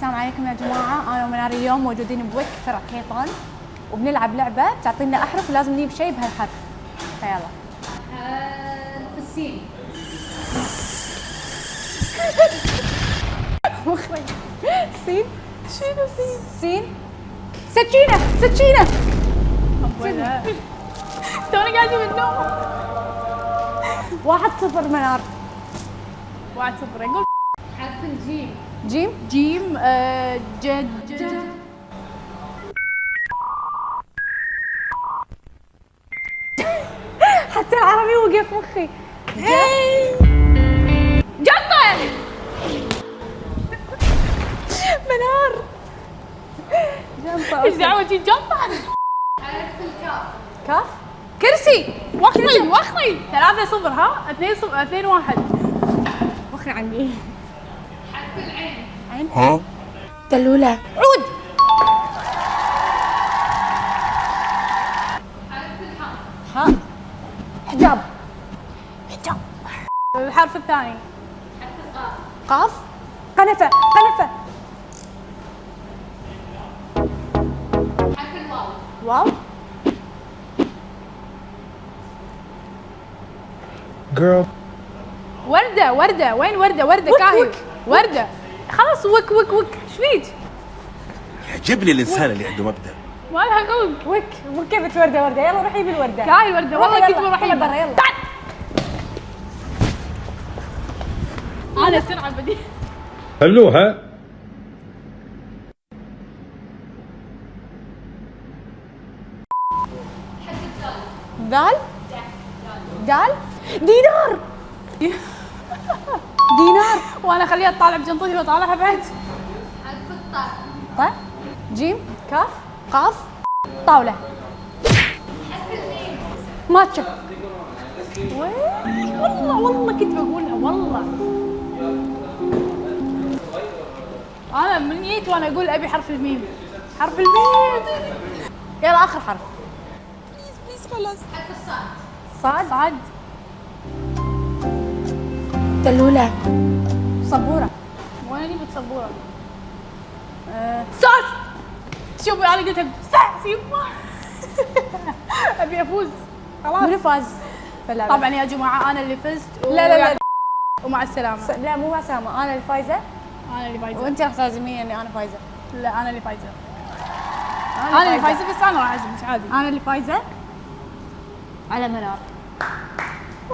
السلام عليكم يا جماعة، أنا ومنار اليوم موجودين بوك في راكيطان وبنلعب لعبة تعطينا أحرف ولازم نجيب شيء بهالحرف، فيلا. السين. مخرج. سين؟ شنو سين؟ سين؟ سكينة، سكينة. توني قاعدة من النوم. 1-0 منار. 1-0 نقول. حرف الجيم. جيم؟ جيم جد حتى العربي وقف مخي. جطة. منار. جنطة. ايش دعوة تجي جطة؟ حرف الكاف. كاف؟ كرسي. وخري 3-0 ها 2-1. وخري عني. حرف العين. عين؟ ها؟ دلولة. عود. حرف الحاء. حاء. حجاب. حجاب. الحرف الثاني. حرف القاف. قاف. قنفة. قنفة. حرف الواو. واو. Girl. وردة وين وردة وك كاهي وك. وردة خلاص وك ايش فيك؟ يعجبني الانسان اللي عنده مبدأ. ما لها خلق. وكبت وردة يلا روحي بالوردة. كاهي الوردة والله كنت بروح يلا برا يلا. تعال. انا سرعة بدي. خلوها. دال. دال. دينار. دينار. وانا اخليها تطالع بجنطتي واطالعها بعد. حرف الطاء. طيب. جيم. كاف. قاف. طاولة. ماتشا. والله كنت بقولها والله. انا من جيت وانا اقول ابي حرف الميم. حرف الميم. يلا آخر حرف. بليز خلاص. حرف الصاد. صاد. دلولة. صبورة. وانا جبت سبوره. ساس. شوفي انا قلت ساس يما. ابي افوز خلاص. منو فاز في اللعبة؟ طبعا يا جماعه انا اللي فزت لا. ومع السلامه. لا مو مع سلامة، أنا اللي فايزة انا اللي فايزه. وأنت راح تعزميني إني أنا فايزة. لا انا اللي فايزه. انا اللي فايزه بس انا راح اعزمك عادي. أنا اللي فايزة على منار.